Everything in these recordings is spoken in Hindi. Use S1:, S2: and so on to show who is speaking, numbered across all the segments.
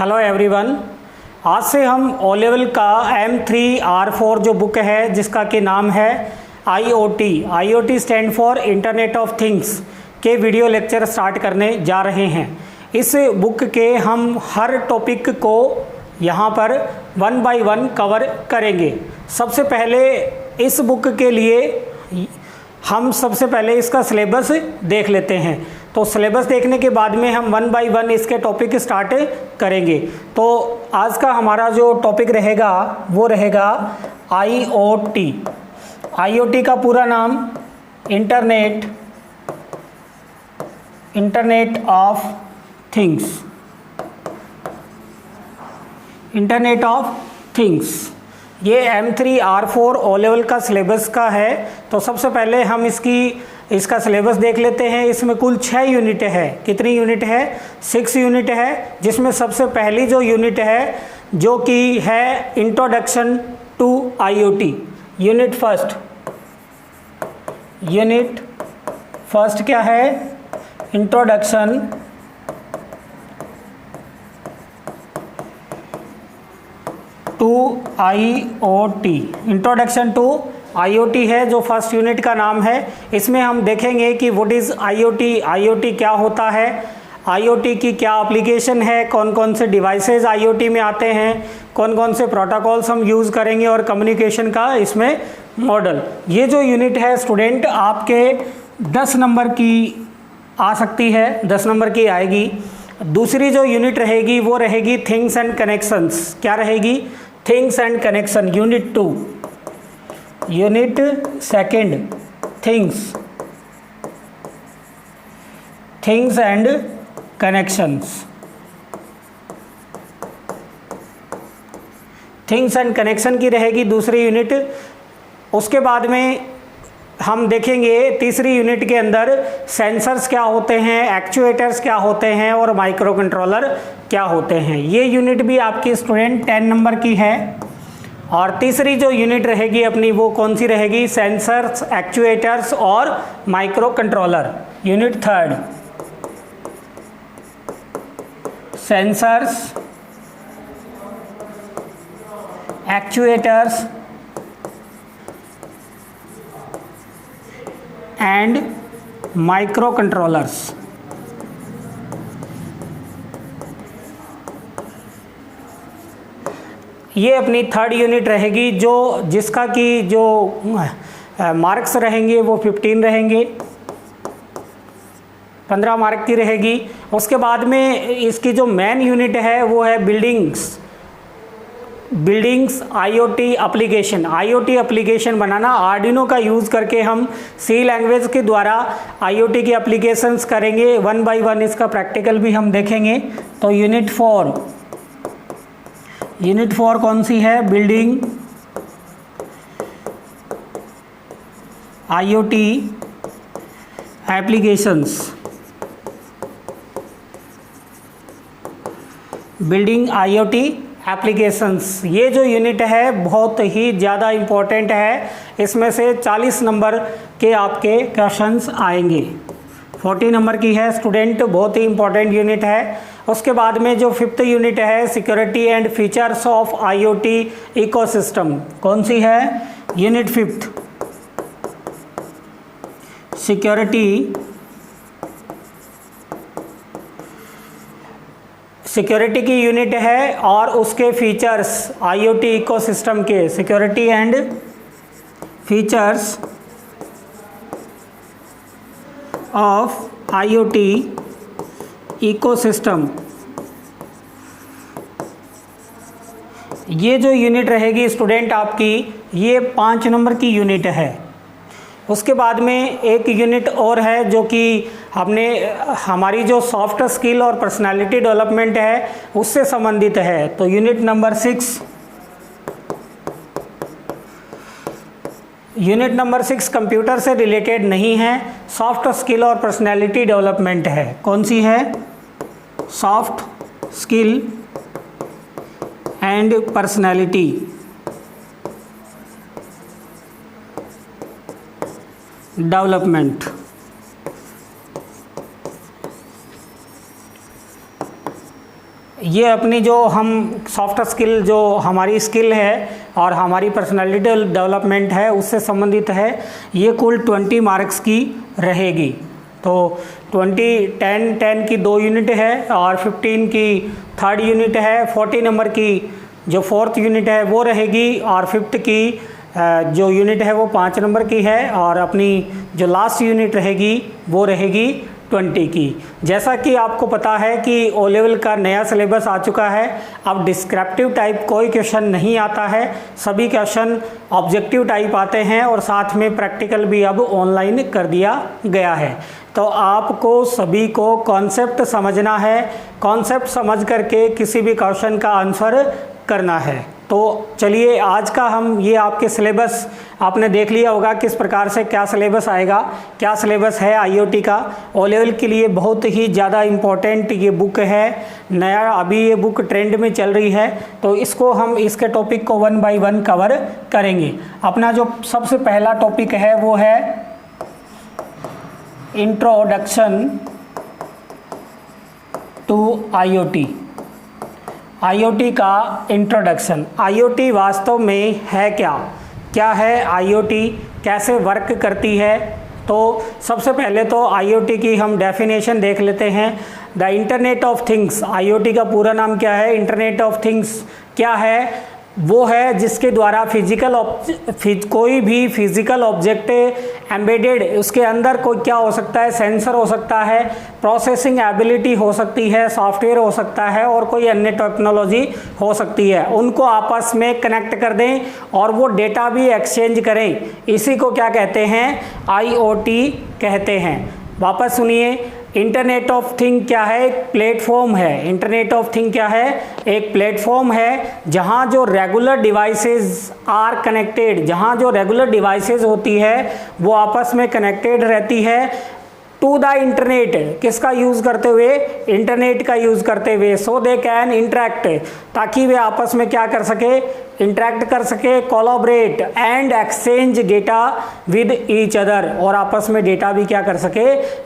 S1: Hello everyone. आज से हम ओ लेवल का M3R4 जो बुक है जिसका कि नाम है IoT stand for internet of things के वीडियो लेक्चर स्टार्ट करने जा रहे हैं। इस बुक के हम हर टॉपिक को यहाँ पर 1 बाय 1 कवर करेंगे। सबसे पहले इस बुक के लिए हम सबसे पहले इसका सिलेबस देख लेते हैं। तो सिलेबस देखने के बाद में हम 1 बाय 1 इसके टॉपिक स्टार्ट करेंगे। तो आज का हमारा जो टॉपिक रहेगा वो रहेगा IoT का पूरा नाम इंटरनेट ऑफ थिंग्स। ये M3R4 ओ लेवल का सिलेबस का है। तो सबसे पहले हम इसका सिलेबस देख लेते हैं। इसमें कुल 6 यूनिट है। कितनी यूनिट है? 6 यूनिट है, जिसमें सबसे पहली जो यूनिट है जो कि है introduction to IoT। Unit first क्या है? इंट्रोडक्शन टू IoT है जो फर्स्ट यूनिट का नाम है। इसमें हम देखेंगे कि व्हाट इज़ IoT क्या होता है, IoT की क्या एप्लीकेशन है, कौन कौन से डिवाइसेस IoT में आते हैं, कौन कौन से प्रोटोकॉल्स हम यूज़ करेंगे और कम्युनिकेशन का इसमें मॉडल। ये जो यूनिट है स्टूडेंट आपके 10 नंबर की आ सकती है, 10 नंबर की आएगी। दूसरी जो यूनिट रहेगी वो रहेगी थिंग्स एंड कनेक्शंस। क्या रहेगी? Things and connection. Unit 2। Unit second things and connections. Things and connection की रहेगी दूसरी यूनिट। उसके बाद में हम देखेंगे तीसरी यूनिट के अंदर सेंसर्स क्या होते हैं, एक्चुएटर्स क्या होते हैं और माइक्रो कंट्रोलर क्या होते हैं। ये यूनिट भी आपकी स्टूडेंट 10 नंबर की है। और तीसरी जो यूनिट रहेगी अपनी वो कौन सी रहेगी? सेंसर्स, एक्चुएटर्स और micro controller. Unit third sensors, actuators and micro controllers. ये अपनी थर्ड यूनिट रहेगी जिसका कि जो मार्क्स रहेंगे वो 15 रहेंगे, 15 मार्क की रहेगी। उसके बाद में इसकी जो मेन यूनिट है वो है बिल्डिंग्स IoT एप्लीकेशन बनाना। आर्डिनो का यूज़ करके हम C लैंग्वेज के द्वारा IoT की एप्लीकेशंस करेंगे। 1 बाय 1 इसका प्रैक्टिकल भी हम देखेंगे। तो यूनिट 4 कौन सी है? Building IoT applications. ये जो यूनिट है बहुत ही ज़्यादा इम्पोर्टेंट है। इसमें से 40 नंबर के आपके क्वेश्चंस आएंगे। 40 नंबर की है स्टूडेंट, बहुत ही इम्पोर्टेंट यूनिट है। उसके बाद में जो 5th यूनिट है security and features of IoT ecosystem. कौन सी है? यूनिट 5th सिक्योरिटी की यूनिट है और उसके फीचर्स IoT इकोसिस्टम के। Security and features of IoT ecosystem. ये जो यूनिट रहेगी स्टूडेंट आपकी ये 5 नंबर की यूनिट है। उसके बाद में एक यूनिट और है जो कि हमारी जो सॉफ्ट स्किल और पर्सनालिटी डेवलपमेंट है उससे संबंधित है। तो यूनिट नंबर 6 कंप्यूटर से रिलेटेड नहीं है, सॉफ्ट स्किल और पर्सनालिटी डेवलपमेंट है। कौन सी है? Soft skill and personality development. ये अपनी जो हम सॉफ्ट स्किल, जो हमारी स्किल है और हमारी पर्सनालिटी डेवलपमेंट है, उससे संबंधित है। ये कुल 20 मार्क्स की रहेगी। तो 10 की 2 यूनिट है और 15 की 3rd यूनिट है। 40 नंबर की जो 4th यूनिट है वो रहेगी और 5th की जो यूनिट है वो 5 नंबर की है और अपनी जो लास्ट यूनिट रहेगी वो रहेगी 20 की। जैसा कि आपको पता है कि ओ लेवल का नया सिलेबस आ चुका है। अब डिस्क्रिप्टिव टाइप कोई क्वेश्चन नहीं आता है, सभी क्वेश्चन ऑब्जेक्टिव टाइप आते हैं और साथ में प्रैक्टिकल भी अब ऑनलाइन कर दिया गया है। तो आपको सभी को कॉन्सेप्ट समझना है, कॉन्सेप्ट समझ करके किसी भी क्वेश्चन का आंसर करना है। तो चलिए आज का हम ये आपके सिलेबस आपने देख लिया होगा किस प्रकार से क्या सिलेबस आएगा, क्या सिलेबस है आईओटी का। ओ लेवल के लिए बहुत ही ज़्यादा इम्पोर्टेंट ये बुक है, नया अभी ये बुक ट्रेंड में चल रही है। तो इसको हम इसके टॉपिक को 1 बाय 1 कवर करेंगे। अपना जो सबसे पहला टॉपिक है वो है इंट्रोडक्शन टू आईओटी। आईओटी का इंट्रोडक्शन। आईओटी वास्तव में है क्या, क्या है आईओटी, कैसे वर्क करती है। तो सबसे पहले तो आईओटी की हम डेफिनेशन देख लेते हैं। The internet of things, IoT का पूरा नाम क्या है, इंटरनेट ऑफ थिंग्स क्या है, वो है जिसके द्वारा कोई भी फिजिकल ऑब्जेक्ट एम्बेडेड, उसके अंदर कोई क्या हो सकता है, सेंसर हो सकता है, प्रोसेसिंग एबिलिटी हो सकती है, सॉफ्टवेयर हो सकता है और कोई अन्य टेक्नोलॉजी हो सकती है, उनको आपस में कनेक्ट कर दें और वो डेटा भी एक्सचेंज करें। इसी को क्या कहते हैं, आईओटी कहते हैं। वापस सुनिए, इंटरनेट ऑफ थिंग क्या है, एक प्लेटफॉर्म है। इंटरनेट ऑफ थिंग क्या है, एक प्लेटफॉर्म है जहाँ जो रेगुलर डिवाइसेस आर कनेक्टेड, जहाँ जो रेगुलर डिवाइसेस होती है वो आपस में कनेक्टेड रहती है टू द इंटरनेट। किसका यूज़ करते हुए, इंटरनेट का यूज़ करते हुए। सो दे कैन इंटरेक्ट, ताकि वे आपस में क्या कर सके, इंटरेक्ट कर सके, collaborate and exchange data with each other, और आपस में डेटा भी क्या कर सके,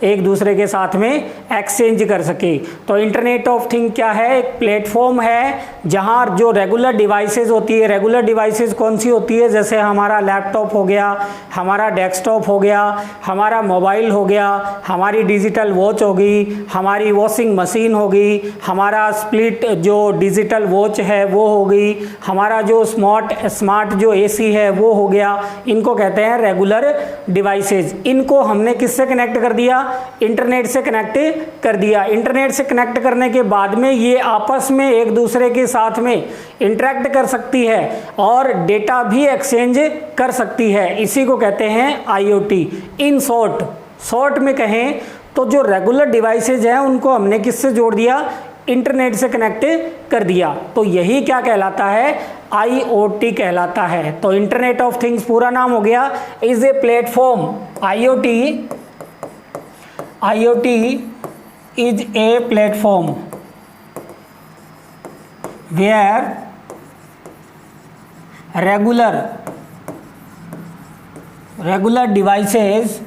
S1: एक दूसरे के साथ में एक्सचेंज कर सके। तो इंटरनेट ऑफ थिंग क्या है, एक प्लेटफॉर्म है जहाँ जो रेगुलर डिवाइसेस होती है, रेगुलर डिवाइसेस कौन सी होती है, जैसे हमारा लैपटॉप हो गया, हमारा डेस्कटॉप हो गया, हमारा मोबाइल हो गया, हमारी डिजिटल वॉच होगी, हमारी वॉशिंग मशीन होगी, हमारा स्प्लिट जो डिजिटल वॉच है वो होगी, हमारा जो स्मार्ट जो एसी है वो हो गया। इनको कहते हैं रेगुलर डिवाइसेस। इनको हमने किससे कनेक्ट कर दिया, इंटरनेट से कनेक्ट कर दिया। इंटरनेट से कनेक्ट करने के बाद में ये आपस में एक दूसरे के साथ में इंटरेक्ट कर सकती है और डेटा भी एक्सचेंज कर सकती है। इसी को कहते हैं आईओटी। इन शॉर्ट में कहें तो जो रेगुलर डिवाइसेज हैं उनको हमने किससे जोड़ दिया, इंटरनेट से कनेक्ट कर दिया। तो यही क्या कहलाता है, आईओटी कहलाता है। तो इंटरनेट ऑफ थिंग्स पूरा नाम हो गया, is a platform. IoT is a platform where regular devices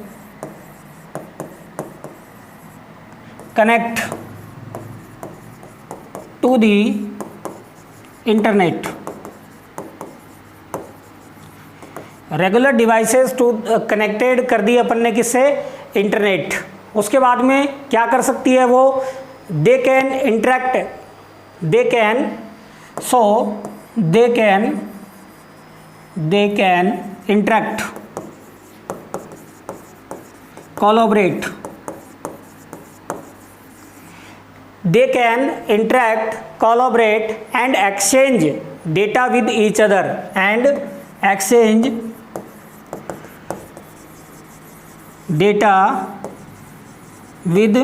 S1: connect to the internet। Regular devices to connected कर दी अपन ने किससे, इंटरनेट। उसके बाद में क्या कर सकती है वो, they can interact, they can interact, collaborate, they can interact, collaborate and exchange data with each other, and exchange data with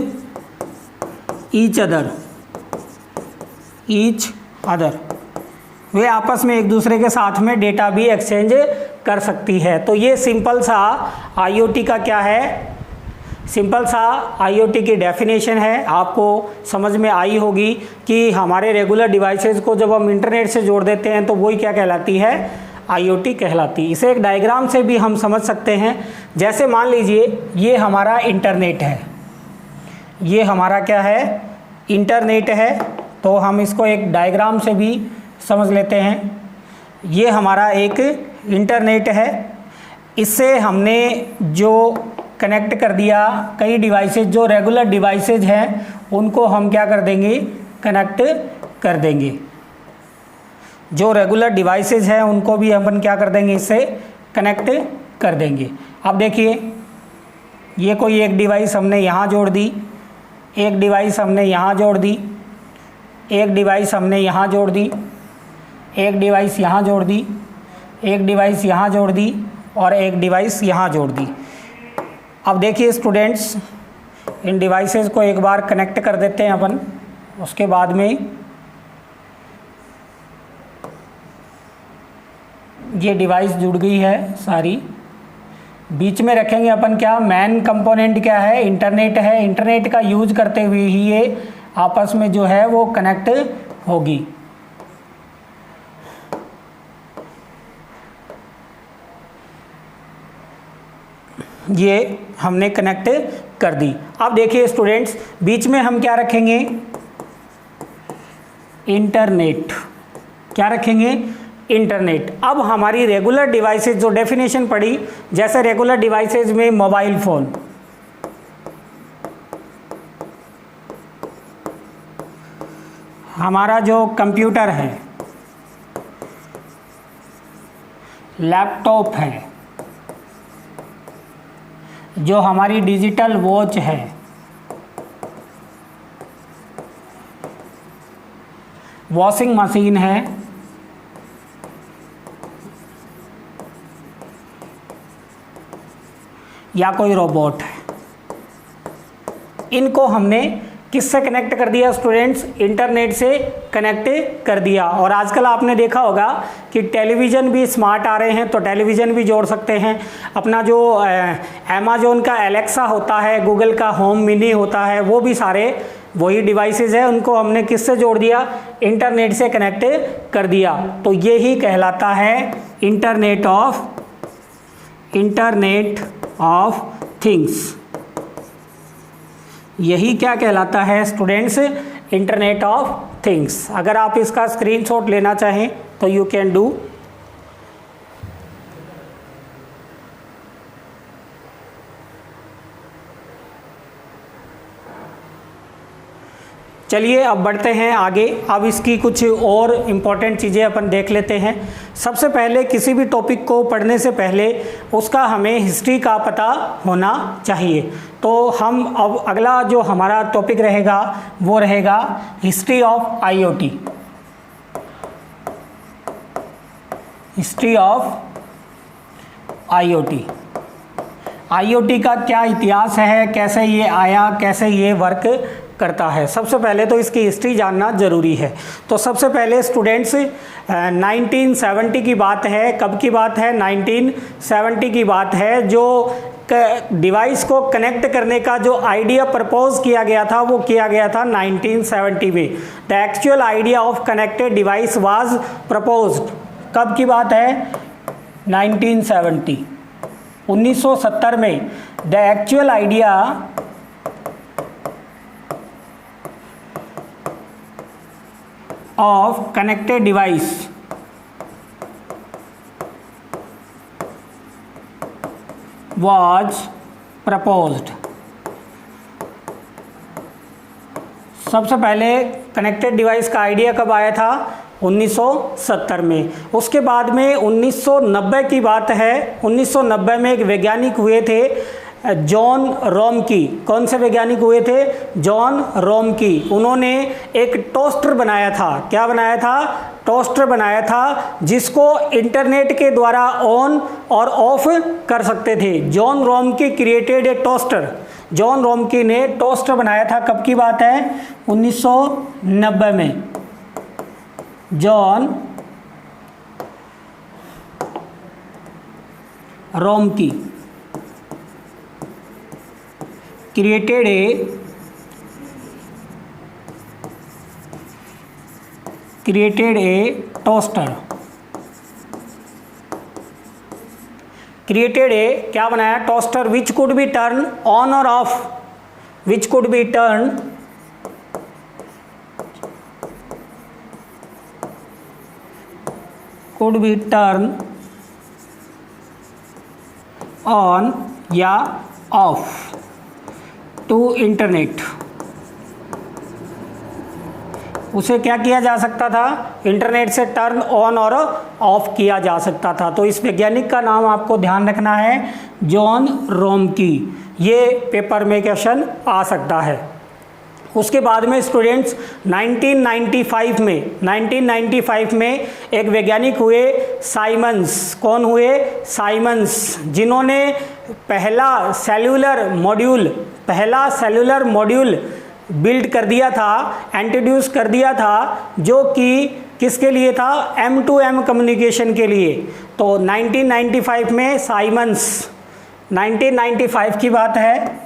S1: each other। वे आपस में एक दूसरे के साथ में डेटा भी एक्सचेंज कर सकती है। तो ये सिंपल सा आईओटी का क्या है, सिंपल सा आईओटी की डेफिनेशन है। आपको समझ में आई होगी कि हमारे रेगुलर डिवाइसेस को जब हम इंटरनेट से जोड़ देते हैं तो वही क्या कहलाती है, आईओटी कहलाती। इसे एक डायग्राम से भी हम समझ सकते हैं। जैसे मान लीजिए ये हमारा इंटरनेट है, ये हमारा क्या है, इंटरनेट है। तो हम इसको एक डायग्राम से भी समझ लेते हैं। ये हमारा एक इंटरनेट है, इससे हमने जो कनेक्ट कर दिया कई डिवाइसेज, जो रेगुलर डिवाइसेज हैं उनको हम क्या कर देंगे, कनेक्ट कर देंगे। जो रेगुलर डिवाइसेज हैं उनको भी अपन क्या कर देंगे, इससे कनेक्ट कर देंगे। अब देखिए, ये कोई एक डिवाइस हमने यहाँ जोड़ दी, एक डिवाइस हमने यहाँ जोड़ दी, एक डिवाइस हमने यहाँ जोड़ दी, एक डिवाइस यहाँ जोड़ दी, एक डिवाइस यहाँ जोड़ दी और एक डिवाइस यहाँ जोड़ दी। अब देखिए स्टूडेंट्स, इन डिवाइसेस को एक बार कनेक्ट कर देते हैं अपन। उसके बाद में ये डिवाइस जुड़ गई है सारी। बीच में रखेंगे अपन क्या, मेन कंपोनेंट क्या है, इंटरनेट है। इंटरनेट का यूज करते हुए ही ये आपस में जो है वो कनेक्ट होगी। ये हमने कनेक्ट कर दी। अब देखिए स्टूडेंट्स, बीच में हम क्या रखेंगे, इंटरनेट। क्या रखेंगे, इंटरनेट। अब हमारी रेगुलर डिवाइसेज जो डेफिनेशन पड़ी, जैसे रेगुलर डिवाइसेज में मोबाइल फ़ोन, हमारा जो कंप्यूटर है, लैपटॉप है, जो हमारी डिजिटल वॉच है, वॉशिंग मशीन है, या कोई रोबोट है, इनको हमने किससे कनेक्ट कर दिया स्टूडेंट्स, इंटरनेट से कनेक्ट कर दिया। और आजकल आपने देखा होगा कि टेलीविज़न भी स्मार्ट आ रहे हैं, तो टेलीविज़न भी जोड़ सकते हैं। अपना जो अमेज़न का एलेक्सा होता है, गूगल का होम मिनी होता है, वो भी सारे वही डिवाइसेस है, उनको हमने किससे जोड़ दिया, इंटरनेट से कनेक्ट कर दिया। तो ये ही कहलाता है इंटरनेट ऑफ थिंग्स। यही क्या कहलाता है स्टूडेंट्स, इंटरनेट ऑफ थिंग्स। अगर आप इसका स्क्रीनशॉट लेना चाहें तो यू कैन डू। चलिए अब बढ़ते हैं आगे। अब इसकी कुछ और इम्पॉर्टेंट चीज़ें अपन देख लेते हैं। सबसे पहले किसी भी टॉपिक को पढ़ने से पहले उसका हमें हिस्ट्री का पता होना चाहिए। तो हम अब अगला जो हमारा टॉपिक रहेगा वो रहेगा history of IoT. History of IoT. IoT का क्या इतिहास है, कैसे ये आया, कैसे ये वर्क करता है। सबसे पहले तो इसकी हिस्ट्री जानना ज़रूरी है। तो सबसे पहले स्टूडेंट्स 1970 की बात है। कब की बात है, 1970 की बात है। जो डिवाइस को कनेक्ट करने का जो आइडिया प्रपोज किया गया था वो किया गया था 1970 में। The actual idea of connected device was proposed. कब की बात है, 1970, 1970 में। The actual idea of connected device was proposed। सबसे पहले कनेक्टेड डिवाइस का आइडिया कब आया था, 1970 में। उसके बाद में 1990 की बात है। 1990 में एक वैज्ञानिक हुए थे जॉन रोमकी। कौन से वैज्ञानिक हुए थे, जॉन रोमकी। उन्होंने एक टोस्टर बनाया था। क्या बनाया था, टोस्टर बनाया था, जिसको इंटरनेट के द्वारा ऑन और ऑफ कर सकते थे। John Romkey created a toaster. John Romkey ने टोस्टर बनाया था। कब की बात है, 1990 में। John Romkey created a toaster। created a क्या बनाया, toaster which could be turned on or off, which could be turned could be turn on या ऑफ टू इंटरनेट। उसे क्या किया जा सकता था, इंटरनेट से टर्न ऑन और ऑफ किया जा सकता था। तो इस वैज्ञानिक का नाम आपको ध्यान रखना है जॉन रोमकी। ये पेपर में क्वेश्चन आ सकता है। उसके बाद में स्टूडेंट्स 1995 में एक वैज्ञानिक हुए साइमंस। कौन हुए, साइमंस, जिन्होंने पहला सेल्यूलर मॉड्यूल बिल्ड कर दिया था, इंट्रोड्यूस कर दिया था, जो कि किसके लिए था, M2M कम्युनिकेशन के लिए। तो 1995 में साइमंस, 1995 की बात है।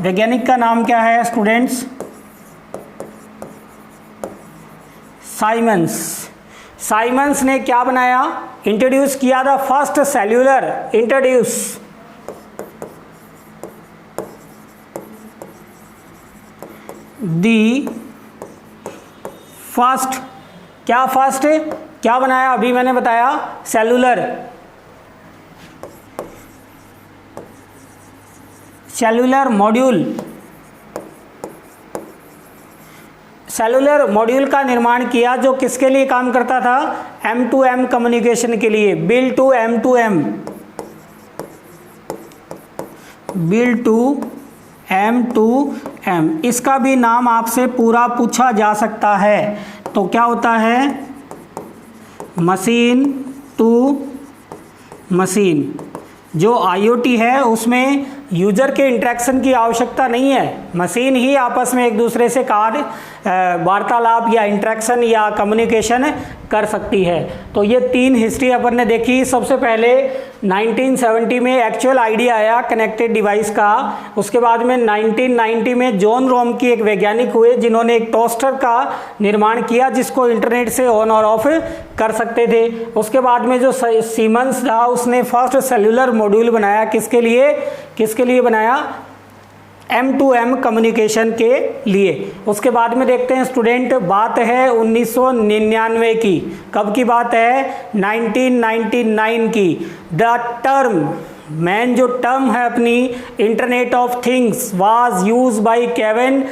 S1: वैज्ञानिक का नाम क्या है स्टूडेंट्स, साइमंस। साइमंस ने क्या बनाया, इंट्रोड्यूस किया था first cellular, introduce the first, क्या फर्स्ट क्या बनाया, अभी मैंने बताया सेल्यूलर मॉड्यूल का निर्माण किया, जो किसके लिए काम करता था, M2M कम्युनिकेशन के लिए, बिल्ड टू M2M। इसका भी नाम आपसे पूरा पूछा जा सकता है। तो क्या होता है, मशीन टू मशीन। जो IoT है उसमें यूजर के इंटरेक्शन की आवश्यकता नहीं है, मशीन ही आपस में एक दूसरे से कार्य वार्तालाप या इंटरेक्शन या कम्युनिकेशन कर सकती है। तो ये तीन हिस्ट्री अपन ने देखी। सबसे पहले 1970 में एक्चुअल आइडिया आया कनेक्टेड डिवाइस का। उसके बाद में 1990 में जॉन रोमकी एक वैज्ञानिक हुए, जिन्होंने एक टोस्टर का निर्माण किया जिसको इंटरनेट से ऑन और ऑफ कर सकते थे। उसके बाद में जो सीमंस था, उसने फर्स्ट सेल्यूलर मॉड्यूल बनाया, किसके लिए बनाया, M2M कम्युनिकेशन के लिए। उसके बाद में देखते हैं स्टूडेंट, बात है 1999 की। कब की बात है, 1999 की। द टर्म, मैन जो टर्म है अपनी, internet of things was use by Kevin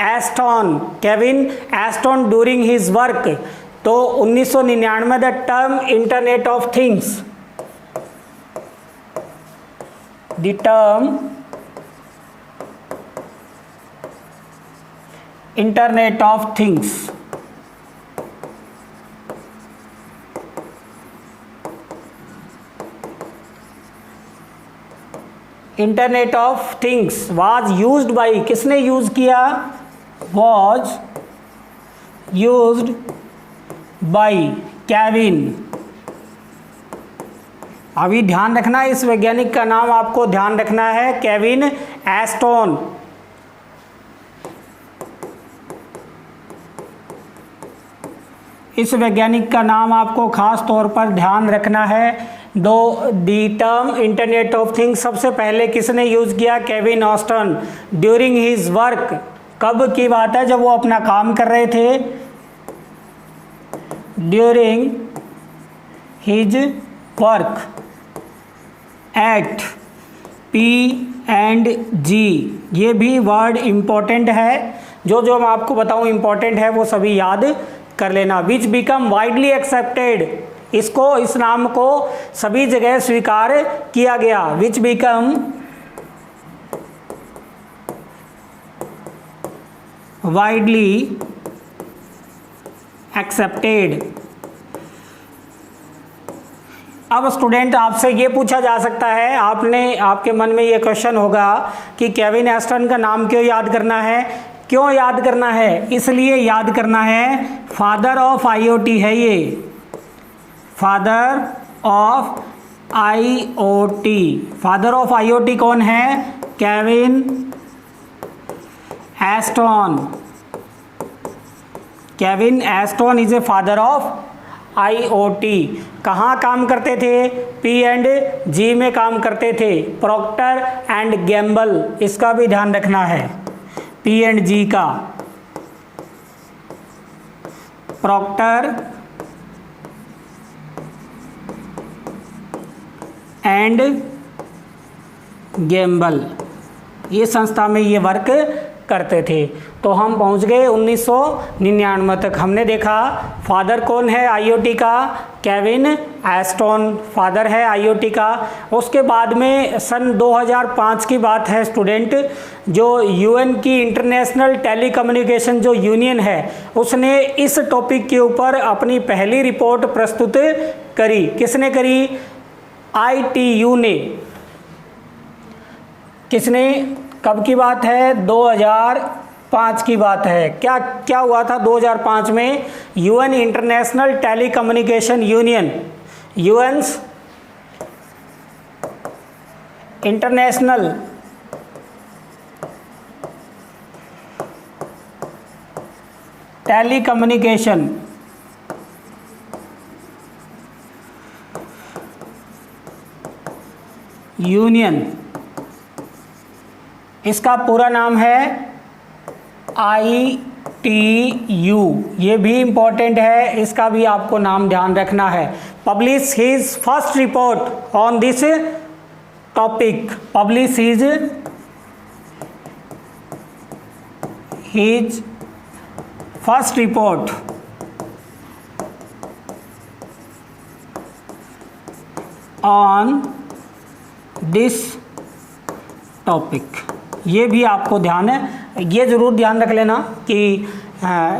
S1: Aston during his work. तो 1999 the term internet of things, the term internet of things was used by, किसने यूज किया, वाज यूज्ड बाय केविन। अभी ध्यान रखना, इस वैज्ञानिक का नाम आपको ध्यान रखना है, केविन एस्टन। इस वैज्ञानिक का नाम आपको खास तौर पर ध्यान रखना है। The term internet of things सबसे पहले किसने यूज किया, Kevin Aston, during his work. कब की बात है, जब वो अपना काम कर रहे थे, during his work at P&G। ये भी वर्ड इंपॉर्टेंट है, जो मैं आपको बताऊं इंपॉर्टेंट है वो सभी याद कर लेना। विच बिकम वाइडली एक्सेप्टेड, इसको, इस नाम को सभी जगह स्वीकार किया गया। विच बिकम वाइडली एक्सेप्टेड। अब स्टूडेंट, आपसे ये पूछा जा सकता है, आपके मन में ये क्वेश्चन होगा कि केविन एस्टन का नाम क्यों याद करना है। क्यों याद करना है, इसलिए याद करना है, फादर ऑफ IoT है ये, father of IoT। Father of IoT कौन है, Kevin Aston. Kevin Aston is a father of IoT। कहाँ काम करते थे, P&G में काम करते थे, प्रॉक्टर एंड गैम्बल। इसका भी ध्यान रखना है, P&G का, प्रॉक्टर एंड गैम्बल, ये संस्था में ये वर्क करते थे। तो हम पहुंच गए 1999 तक। हमने देखा फादर कौन है आईओटी का, केविन एस्टन फादर है आईओटी का। उसके बाद में सन 2005 की बात है स्टूडेंट, जो यूएन की इंटरनेशनल टेलीकम्युनिकेशन जो यूनियन है उसने इस टॉपिक के ऊपर अपनी पहली रिपोर्ट प्रस्तुत करी। किसने करी? आईटीयू ने। किसने? कब की बात है? 2005 की बात है। क्या क्या हुआ था 2005 में? UN International Telecommunication Union, UN's International Telecommunication Union, इसका पूरा नाम है ITU। ये भी इम्पोर्टेंट है, इसका भी आपको नाम ध्यान रखना है। Publish his first report on this topic, publish his first report on this topic. ये भी आपको ध्यान है, ये ज़रूर ध्यान रख लेना कि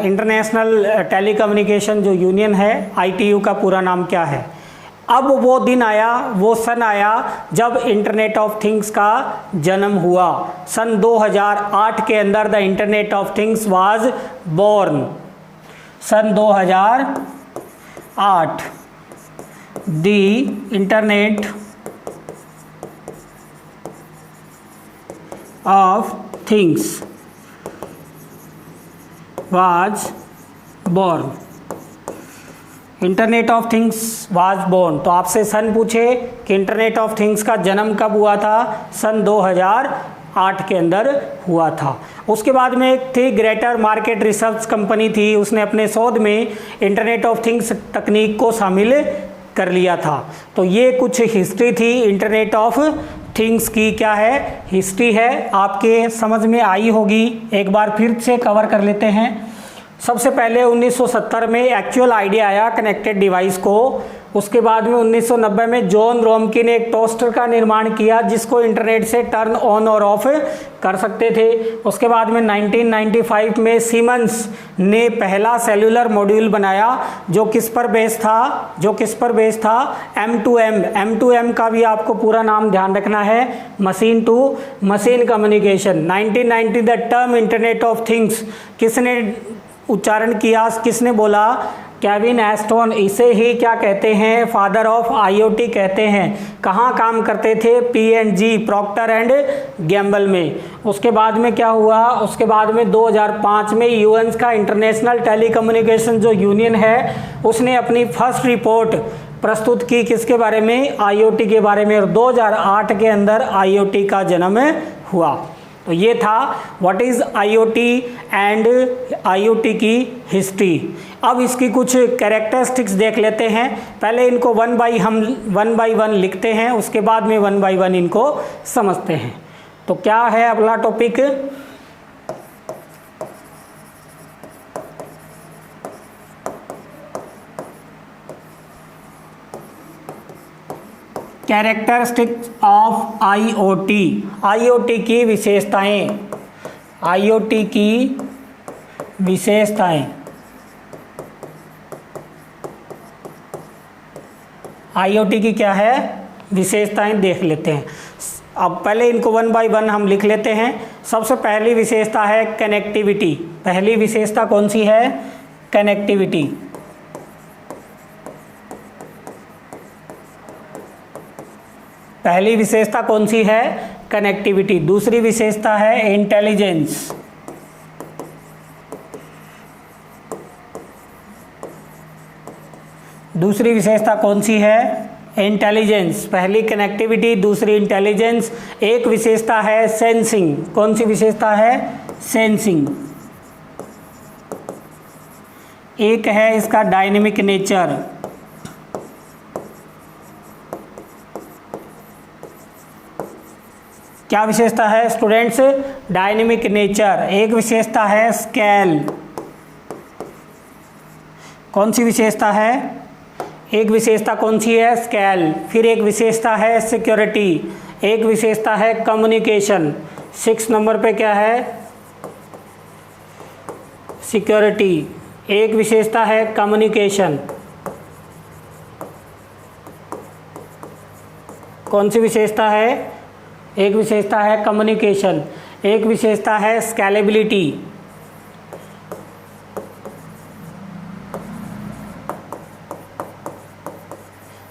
S1: इंटरनेशनल टेलीकम्युनिकेशन जो यूनियन है ITU का पूरा नाम क्या है। अब वो दिन आया, वो सन आया जब इंटरनेट ऑफ थिंग्स का जन्म हुआ। सन 2008 के अंदर the internet of things was born. सन 2008 the internet of things was born। Internet of things was born. तो आपसे सन पूछे कि इंटरनेट ऑफ थिंग्स का जन्म कब हुआ था? सन 2008 के अंदर हुआ था। उसके बाद में एक थी ग्रेटर मार्केट रिसर्च कंपनी थी, उसने अपने शोध में इंटरनेट ऑफ थिंग्स तकनीक को शामिल कर लिया था। तो ये कुछ हिस्ट्री थी इंटरनेट ऑफ थिंग्स की। क्या है? हिस्ट्री है, आपके समझ में आई होगी। एक बार फिर से कवर कर लेते हैं। सबसे पहले 1970 में एक्चुअल आइडिया आया कनेक्टेड डिवाइस को। उसके बाद में 1990 में जॉन रोमकी ने एक टोस्टर का निर्माण किया जिसको इंटरनेट से टर्न ऑन और ऑफ कर सकते थे। उसके बाद में 1995 में सीमेंस ने पहला सेलुलर मॉड्यूल बनाया जो किस पर बेस था? M2M। M2M का भी आपको पूरा नाम ध्यान रखना है, machine to machine communication. 1990 the term internet of things किसने उच्चारण किया, किसने बोला? Kevin Ashton. इसे ही क्या कहते हैं? फादर ऑफ IoT कहते हैं। कहाँ काम करते थे? P&G, प्रॉक्टर एंड गैम्बल में। उसके बाद में क्या हुआ? उसके बाद में 2005 में यूएन का इंटरनेशनल टेलीकम्युनिकेशन जो यूनियन है उसने अपनी फर्स्ट रिपोर्ट प्रस्तुत की। किसके बारे में? IoT के बारे में। और 2008 के अंदर IoT का जन्म हुआ। तो ये था what is IoT and IoT की हिस्ट्री। अब इसकी कुछ कैरेक्टरिस्टिक्स देख लेते हैं। पहले इनको वन बाई वन लिखते हैं, उसके बाद में वन बाई वन इनको समझते हैं। तो क्या है अगला topic? Characteristics of IoT। IoT की विशेषताएं, IoT की विशेषताएं। IoT की क्या है? विशेषताएं देख लेते हैं। अब पहले इनको वन बाय वन हम लिख लेते हैं। सबसे पहली विशेषता है कनेक्टिविटी। पहली विशेषता कौन सी है? कनेक्टिविटी। पहली विशेषता कौन सी है? कनेक्टिविटी। दूसरी विशेषता है इंटेलिजेंस। दूसरी विशेषता कौन सी है? इंटेलिजेंस। पहली कनेक्टिविटी, दूसरी इंटेलिजेंस। एक विशेषता है सेंसिंग। कौन सी विशेषता है? सेंसिंग। एक है इसका डायनेमिक नेचर। क्या विशेषता है स्टूडेंट्स? Dynamic nature. एक विशेषता है स्केल। कौन सी विशेषता है? एक विशेषता कौन सी है? स्केल। फिर एक विशेषता है सिक्योरिटी, एक विशेषता है कम्युनिकेशन। 6 नंबर पे क्या है? सिक्योरिटी। एक विशेषता है कम्युनिकेशन। कौन सी विशेषता है? एक विशेषता है कम्युनिकेशन, एक विशेषता है स्केलेबिलिटी।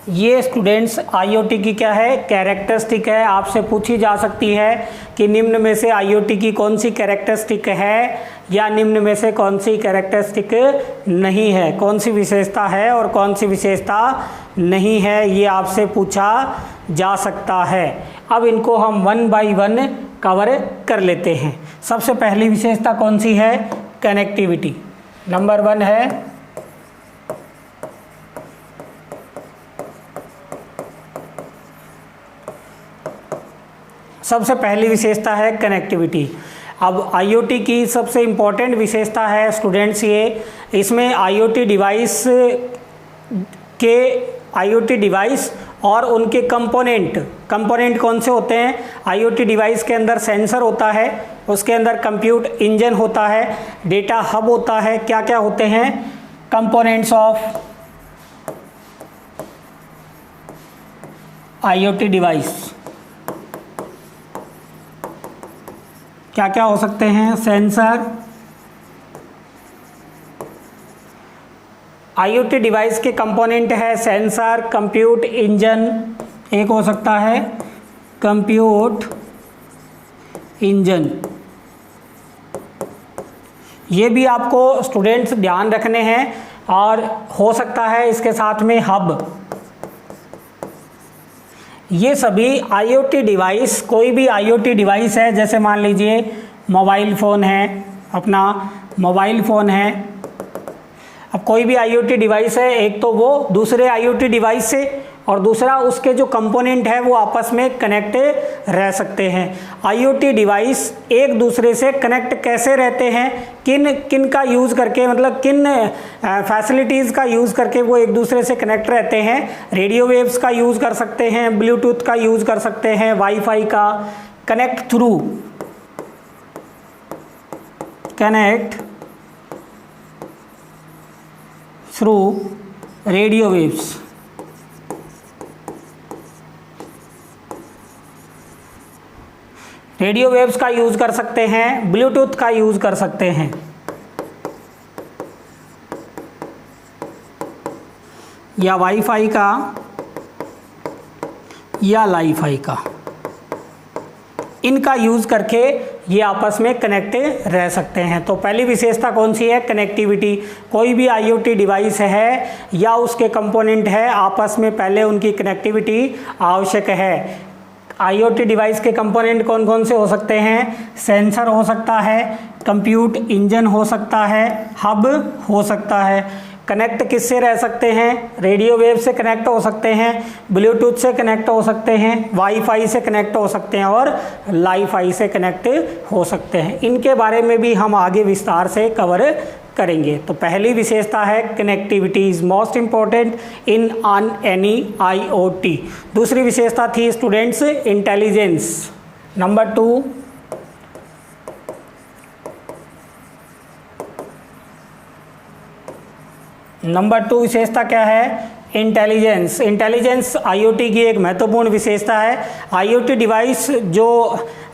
S1: ये स्टूडेंट्स आईओटी की क्या है? कैरेक्टरिस्टिक है। आपसे पूछी जा सकती है कि निम्न में से आईओटी की कौन सी कैरेक्टरिस्टिक है या निम्न में से कौन सी कैरेक्टरिस्टिक नहीं है, कौन सी विशेषता है और कौन सी विशेषता नहीं है, ये आपसे पूछा जा सकता है। अब इनको हम 1 बाय 1 कवर कर लेते हैं। सबसे पहली विशेषता कौन सी है? कनेक्टिविटी। नंबर 1 है सबसे पहली विशेषता है कनेक्टिविटी। अब आईओटी की सबसे इम्पॉर्टेंट विशेषता है स्टूडेंट्स ये, इसमें आईओटी डिवाइस और उनके कंपोनेंट कौन से होते हैं? आईओटी डिवाइस के अंदर सेंसर होता है, उसके अंदर कंप्यूट इंजन होता है, डेटा हब होता है। क्या क्या होते हैं? कंपोनेंट्स ऑफ आईओटी डिवाइस क्या क्या हो सकते हैं? सेंसर, आईओटी डिवाइस के कंपोनेंट है सेंसर, कंप्यूट इंजन, एक हो सकता है कंप्यूट इंजन। ये भी आपको स्टूडेंट्स ध्यान रखने हैं। और हो सकता है इसके साथ में हब। ये सभी आईओटी डिवाइस, कोई भी आईओटी डिवाइस है, जैसे मान लीजिए मोबाइल फ़ोन है, अपना मोबाइल फ़ोन है। अब कोई भी आईओटी डिवाइस है, एक तो वो दूसरे आईओटी डिवाइस से और दूसरा उसके जो कंपोनेंट है वो आपस में कनेक्ट रह सकते हैं। आईओटी डिवाइस एक दूसरे से कनेक्ट कैसे रहते हैं? किन का यूज़ करके, मतलब किन फैसिलिटीज़ का यूज़ करके वो एक दूसरे से कनेक्ट रहते हैं? रेडियो वेव्स का यूज़ कर सकते हैं, ब्लूटूथ का यूज़ कर सकते हैं, वाईफाई का। Connect through radio waves. Radio waves का यूज़ कर सकते हैं, ब्लूटूथ का यूज़ कर सकते हैं, या वाईफाई का या लाईफाई का। इनका यूज़ करके ये आपस में कनेक्ट रह सकते हैं। तो पहली विशेषता कौन सी है? कनेक्टिविटी। कोई भी आईओटी डिवाइस है या उसके कंपोनेंट है, आपस में पहले उनकी कनेक्टिविटी आवश्यक है। आईओटी डिवाइस के कंपोनेंट कौन कौन से हो सकते हैं? सेंसर हो सकता है, कंप्यूट इंजन हो सकता है, हब हो सकता है। कनेक्ट किससे रह सकते हैं? रेडियो वेव से कनेक्ट हो सकते हैं, ब्लूटूथ से कनेक्ट हो सकते हैं, वाईफाई से कनेक्ट हो सकते हैं और लाईफाई से कनेक्ट हो सकते हैं। इनके बारे में भी हम आगे विस्तार से कवर करेंगे। तो पहली विशेषता है connectivity is most important in on any IoT. दूसरी विशेषता थी स्टूडेंट्स इंटेलिजेंस। नंबर 2 विशेषता क्या है? इंटेलिजेंस। इंटेलिजेंस आईओटी की एक महत्वपूर्ण विशेषता है। आईओटी डिवाइस जो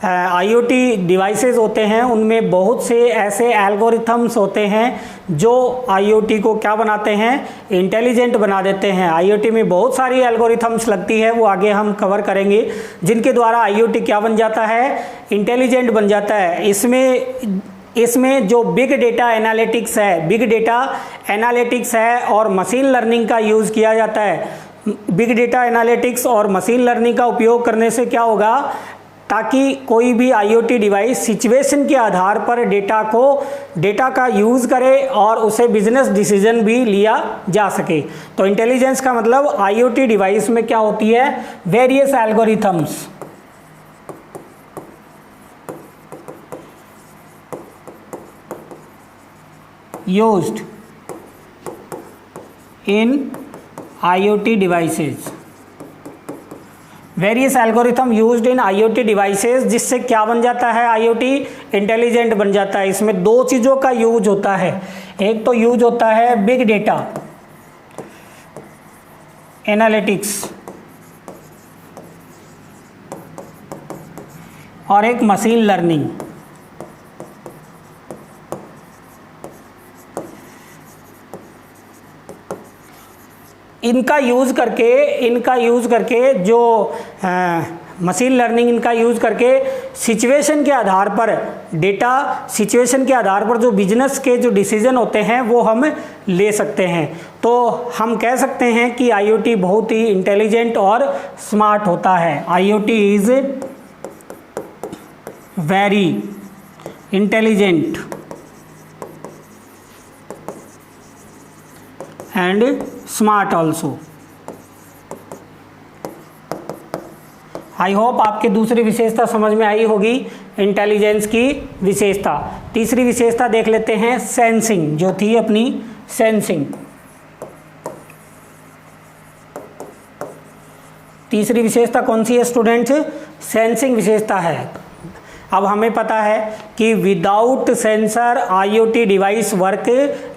S1: आईओटी डिवाइसेस होते हैं उनमें बहुत से ऐसे एल्गोरिथम्स होते हैं जो आईओटी को क्या बनाते हैं? इंटेलिजेंट बना देते हैं। आईओटी में बहुत सारी एल्गोरिथम्स लगती है, वो आगे हम कवर करेंगे, जिनके द्वारा आईओटी क्या बन जाता है? इंटेलिजेंट बन जाता है। इसमें जो बिग डेटा एनालिटिक्स है और मशीन लर्निंग का यूज़ किया जाता है। बिग डेटा एनालिटिक्स और मशीन लर्निंग का उपयोग करने से क्या होगा? ताकि कोई भी आईओटी डिवाइस सिचुएशन के आधार पर डेटा का यूज़ करे और उसे बिजनेस डिसीजन भी लिया जा सके। तो इंटेलिजेंस का मतलब आईओटी डिवाइस में क्या होती है? Various algorithms used in IoT devices, various algorithm used in IoT devices, जिससे क्या बन जाता है, IoT इंटेलिजेंट बन जाता है। इसमें दो चीज़ों का यूज होता है, एक तो यूज होता है बिग डेटा एनालिटिक्स और एक मशीन लर्निंग। इनका यूज़ करके जो मशीन लर्निंग इनका यूज़ करके सिचुएशन के आधार पर सिचुएशन के आधार पर जो बिजनेस के जो डिसीजन होते हैं वो हम ले सकते हैं। तो हम कह सकते हैं कि IoT बहुत ही इंटेलिजेंट और स्मार्ट होता है। IoT is very intelligent and smart also. I hope आपके दूसरी विशेषता समझ में आई होगी, इंटेलिजेंस की विशेषता। तीसरी विशेषता देख लेते हैं, सेंसिंग, जो थी अपनी सेंसिंग। तीसरी विशेषता कौन सी है स्टूडेंट्स? सेंसिंग विशेषता है। अब हमें पता है कि without sensor IoT device work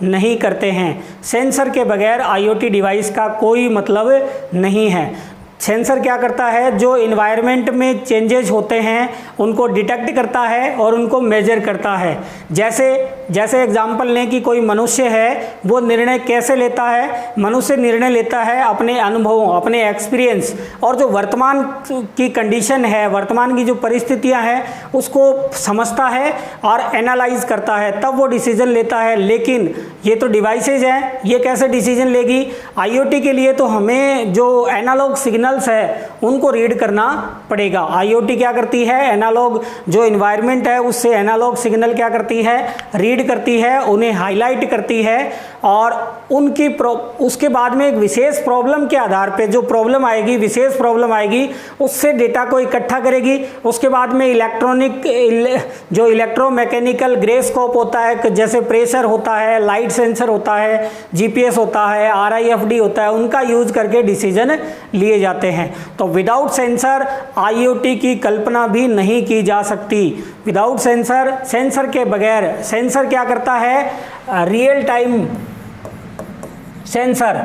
S1: नहीं करते हैं। सेंसर के बगैर IoT डिवाइस का कोई मतलब नहीं है। सेंसर क्या करता है, जो इन्वायरमेंट में चेंजेस होते हैं उनको डिटेक्ट करता है और उनको मेजर करता है। जैसे एग्जांपल लें कि कोई मनुष्य है, वो निर्णय कैसे लेता है? मनुष्य निर्णय लेता है अपने अनुभवों, अपने एक्सपीरियंस, और जो वर्तमान की कंडीशन है, वर्तमान की जो परिस्थितियां हैं उसको समझता है और एनालाइज करता है, तब वो डिसीजन लेता है। लेकिन ये तो डिवाइसेज हैं, ये कैसे डिसीजन लेगी? IoT के लिए तो हमें जो एनालॉग सिग्नल है उनको रीड करना पड़ेगा। IoT क्या करती है, एनालॉग जो इन्वायरमेंट है उससे एनालॉग सिग्नल क्या करती है, रीड करती है, उन्हें हाईलाइट करती है, और उनकी उसके बाद में एक विशेष प्रॉब्लम के आधार पे जो प्रॉब्लम आएगी, विशेष प्रॉब्लम आएगी, उससे डेटा को इकट्ठा करेगी। उसके बाद में जो इलेक्ट्रोमैकेनिकल ग्रेस्कोप होता है, जैसे प्रेशर होता है, लाइट सेंसर होता है, GPS होता है, RIFD होता है, उनका यूज करके डिसीजन लिए जाते हैं। तो विदाउट सेंसर IoT की कल्पना भी नहीं की जा सकती। विदाउट सेंसर के बगैर, सेंसर क्या करता है, real time sensor,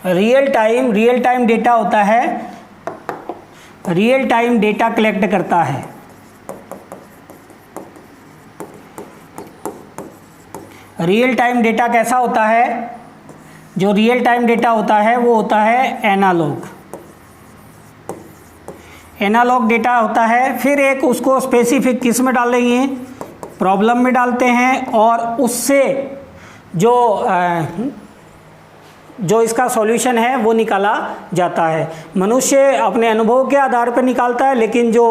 S1: real time data होता है, रियल टाइम डेटा कलेक्ट करता है। रियल टाइम डेटा कैसा होता है? जो रियल टाइम डेटा होता है वो होता है एनालॉग डेटा होता है। फिर एक उसको स्पेसिफिक किस में डालेंगे, प्रॉब्लम में डालते हैं, और उससे जो इसका सॉल्यूशन है वो निकाला जाता है। मनुष्य अपने अनुभव के आधार पर निकालता है, लेकिन जो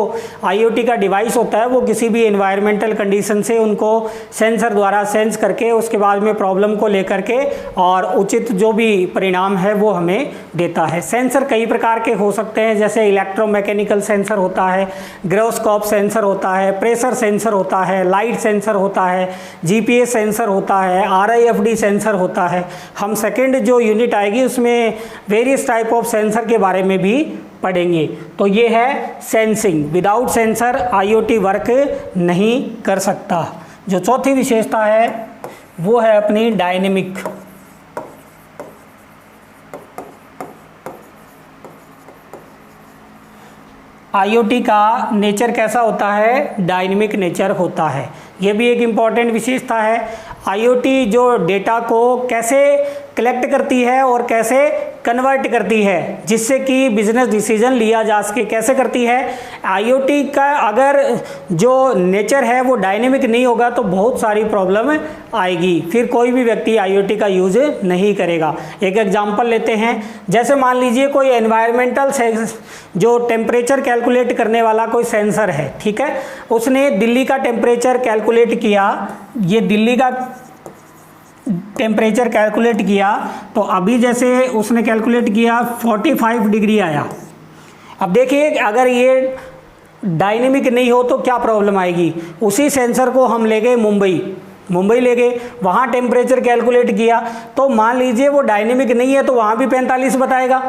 S1: IoT का डिवाइस होता है वो किसी भी एनवायरमेंटल कंडीशन से उनको सेंसर द्वारा सेंस करके उसके बाद में प्रॉब्लम को लेकर के और उचित जो भी परिणाम है वो हमें देता है। सेंसर कई प्रकार के हो सकते हैं, जैसे इलेक्ट्रोमैकेनिकल सेंसर होता है, गिरोस्कोप सेंसर होता है, प्रेशर सेंसर होता है, लाइट सेंसर होता है, GPS सेंसर होता है, RIFD सेंसर होता है। हम सेकेंड जो यूनिट आएगी उसमें वेरियस टाइप ऑफ सेंसर के बारे में भी पढ़ेंगे। तो ये है sensing. Without sensor IoT work नहीं कर सकता। जो चौथी विशेषता है वो है अपनी डायनेमिक। IoT का नेचर कैसा होता है? डायनेमिक नेचर होता है। ये भी एक इम्पॉर्टेंट विशेषता है। IoT जो डेटा को कैसे कलेक्ट करती है और कैसे कन्वर्ट करती है जिससे कि बिजनेस डिसीजन लिया जा सके, कैसे करती है? IoT का अगर जो नेचर है वो डायनेमिक नहीं होगा तो बहुत सारी प्रॉब्लम आएगी, फिर कोई भी व्यक्ति IoT का यूज नहीं करेगा। एक एग्जांपल लेते हैं, जैसे मान लीजिए कोई एनवायरमेंटल जो टेम्परेचर कैलकुलेट करने वाला कोई सेंसर है, ठीक है, उसने दिल्ली का टेम्परेचर कैलकुलेट किया, ये दिल्ली का टेम्परेचर कैलकुलेट किया, तो अभी जैसे उसने कैलकुलेट किया 45 डिग्री आया। अब देखिए अगर ये डायनेमिक नहीं हो तो क्या प्रॉब्लम आएगी। उसी सेंसर को हम ले गए मुंबई ले गए, वहाँ टेम्परेचर कैलकुलेट किया, तो मान लीजिए वो डायनेमिक नहीं है तो वहाँ भी 45 बताएगा।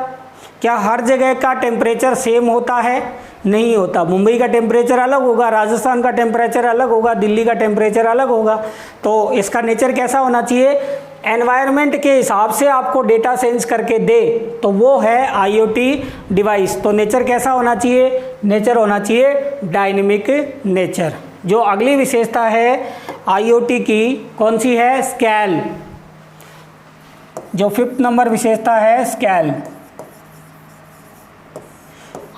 S1: क्या हर जगह का टेम्परेचर सेम होता है? नहीं होता। मुंबई का टेम्परेचर अलग होगा, राजस्थान का टेम्परेचर अलग होगा, दिल्ली का टेम्परेचर अलग होगा। तो इसका नेचर कैसा होना चाहिए? एनवायरनमेंट के हिसाब से आपको डेटा सेंस करके दे, तो वो है आईओटी डिवाइस। तो नेचर कैसा होना चाहिए? नेचर होना चाहिए डायनेमिक नेचर। जो अगली विशेषता है आईओटी की, कौन सी है? स्केल। जो 5th नंबर विशेषता है स्केल।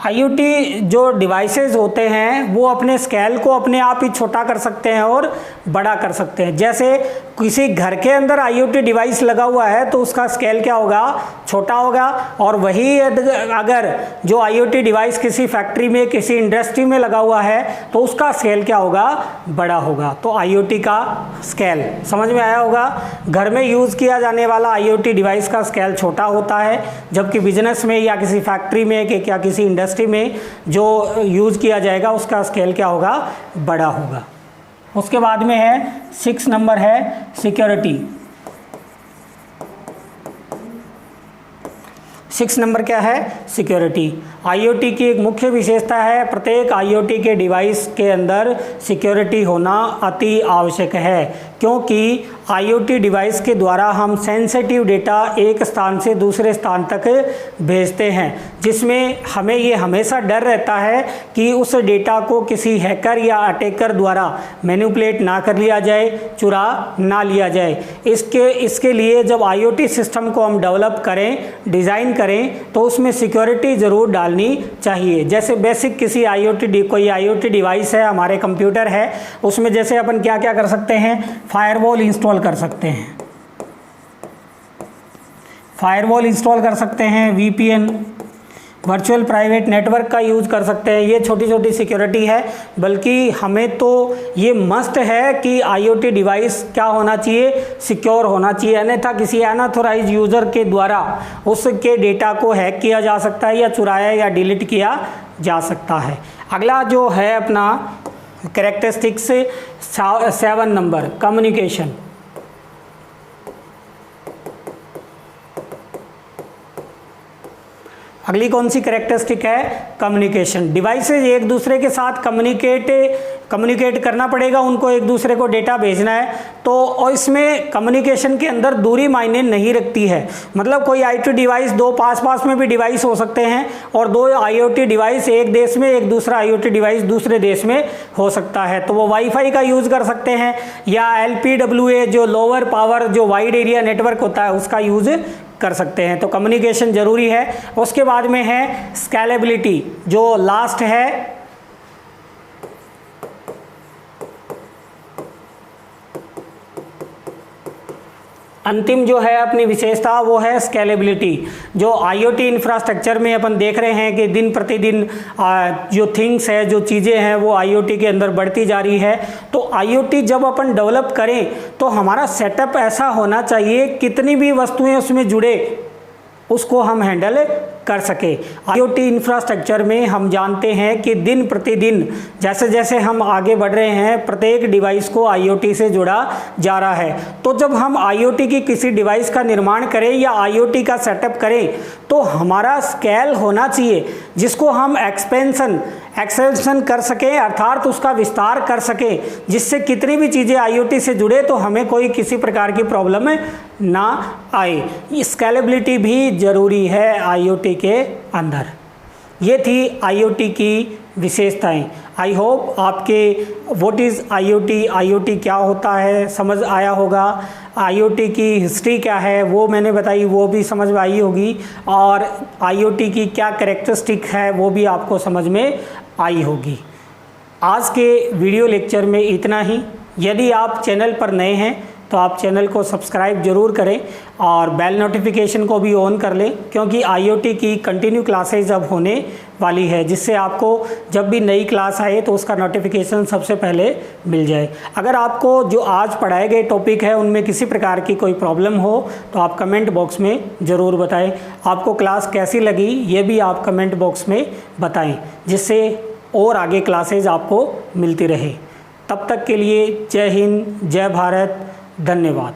S1: आईओटी जो डिवाइसेस होते हैं वो अपने स्केल को अपने आप ही छोटा कर सकते हैं और बड़ा कर सकते हैं। जैसे किसी घर के अंदर आईओटी डिवाइस लगा हुआ है तो उसका स्केल क्या होगा? छोटा होगा। और वही अगर जो आईओटी डिवाइस किसी फैक्ट्री में, किसी इंडस्ट्री में लगा हुआ है तो उसका स्केल क्या होगा? बड़ा होगा। तो आईओटी का स्केल समझ में आया होगा। घर में यूज़ किया जाने वाला आईओटी डिवाइस का स्केल छोटा होता है, जबकि बिजनेस में या किसी फैक्ट्री में या किसी इंडस्ट्री में जो यूज़ किया जाएगा उसका स्केल क्या होगा? बड़ा होगा। उसके बाद में है 6 नंबर है सिक्योरिटी। 6 नंबर क्या है? सिक्योरिटी। आईओटी की एक मुख्य विशेषता है प्रत्येक आईओटी के डिवाइस के अंदर सिक्योरिटी होना अति आवश्यक है, क्योंकि आईओटी डिवाइस के द्वारा हम सेंसिटिव डेटा एक स्थान से दूसरे स्थान तक भेजते हैं, जिसमें हमें ये हमेशा डर रहता है कि उस डेटा को किसी हैकर या अटैकर द्वारा मैनिपुलेट ना कर लिया जाए, चुरा ना लिया जाए। इसके लिए जब आईओटी सिस्टम को हम डेवलप करें, डिज़ाइन करें, तो उसमें सिक्योरिटी ज़रूर डालनी चाहिए। जैसे बेसिक किसी कोई आईओटी डिवाइस है, हमारे कंप्यूटर है, उसमें जैसे अपन क्या क्या कर सकते हैं? फायरवॉल इंस्टॉल कर सकते हैं, फायरवॉल इंस्टॉल कर सकते हैं, वीपीएन वर्चुअल प्राइवेट नेटवर्क का यूज़ कर सकते हैं। ये छोटी छोटी सिक्योरिटी है, बल्कि हमें तो ये मस्ट है कि आईओटी डिवाइस क्या होना चाहिए? सिक्योर होना चाहिए, अन्यथा किसी अनऑथोराइज यूज़र के द्वारा उसके डेटा को हैक किया जा सकता है या चुराया या डिलीट किया जा सकता है। अगला जो है अपना कैरेक्टरिस्टिक्स 7 नंबर कम्युनिकेशन। अगली कौन सी कैरेक्टरिस्टिक है? कम्युनिकेशन। डिवाइसेज एक दूसरे के साथ कम्युनिकेट करना पड़ेगा, उनको एक दूसरे को डेटा भेजना है, तो और इसमें कम्युनिकेशन के अंदर दूरी मायने नहीं रखती है। मतलब कोई आईओटी डिवाइस, दो पास में भी डिवाइस हो सकते हैं, और दो आईओटी डिवाइस एक देश में, एक दूसरा आईओटी डिवाइस दूसरे देश में हो सकता है, तो वो वाईफाई का यूज़ कर सकते हैं, या LPWA जो लोअर पावर जो वाइड एरिया नेटवर्क होता है उसका यूज़ कर सकते हैं। तो कम्युनिकेशन ज़रूरी है। उसके बाद में है स्केलेबिलिटी, जो लास्ट है। अंतिम जो है अपनी विशेषता वो है स्केलेबिलिटी। जो आईओटी इंफ्रास्ट्रक्चर में अपन देख रहे हैं कि दिन प्रतिदिन जो थिंग्स है, जो चीज़ें हैं, वो आईओटी के अंदर बढ़ती जा रही है। तो आईओटी जब अपन डेवलप करें तो हमारा सेटअप ऐसा होना चाहिए, कितनी भी वस्तुएं उसमें जुड़े उसको हम हैंडल कर सके। आईओटी इंफ्रास्ट्रक्चर में हम जानते हैं कि दिन प्रतिदिन जैसे जैसे हम आगे बढ़ रहे हैं, प्रत्येक डिवाइस को आईओटी से जुड़ा जा रहा है। तो जब हम आईओटी की किसी डिवाइस का निर्माण करें या आईओटी का सेटअप करें तो हमारा स्केल होना चाहिए, जिसको हम एक्सपेंशन कर सकें, अर्थात उसका विस्तार कर सकें, जिससे कितनी भी चीज़ें आईओटी से जुड़े तो हमें कोई किसी प्रकार की प्रॉब्लम ना आए। स्केलेबिलिटी भी ज़रूरी है आईओटी के अंदर। ये थी आईओटी की विशेषताएं। आई होप आपके व्हाट इज़ आईओटी क्या होता है समझ आया होगा। आईओटी की हिस्ट्री क्या है वो मैंने बताई, वो भी समझ में आई होगी, और आईओटी की क्या कैरेक्टरिस्टिक है वो भी आपको समझ में आई होगी। आज के वीडियो लेक्चर में इतना ही। यदि आप चैनल पर नए हैं तो आप चैनल को सब्सक्राइब जरूर करें और बेल नोटिफिकेशन को भी ऑन कर लें, क्योंकि आईओटी की कंटिन्यू क्लासेज अब होने वाली है, जिससे आपको जब भी नई क्लास आए तो उसका नोटिफिकेशन सबसे पहले मिल जाए। अगर आपको जो आज पढ़ाए गए टॉपिक है उनमें किसी प्रकार की कोई प्रॉब्लम हो तो आप कमेंट बॉक्स में ज़रूर बताएं। आपको क्लास कैसी लगी ये भी आप कमेंट बॉक्स में बताएं, जिससे और आगे क्लासेज आपको मिलती रहे। तब तक के लिए जय हिंद, जय भारत, धन्यवाद।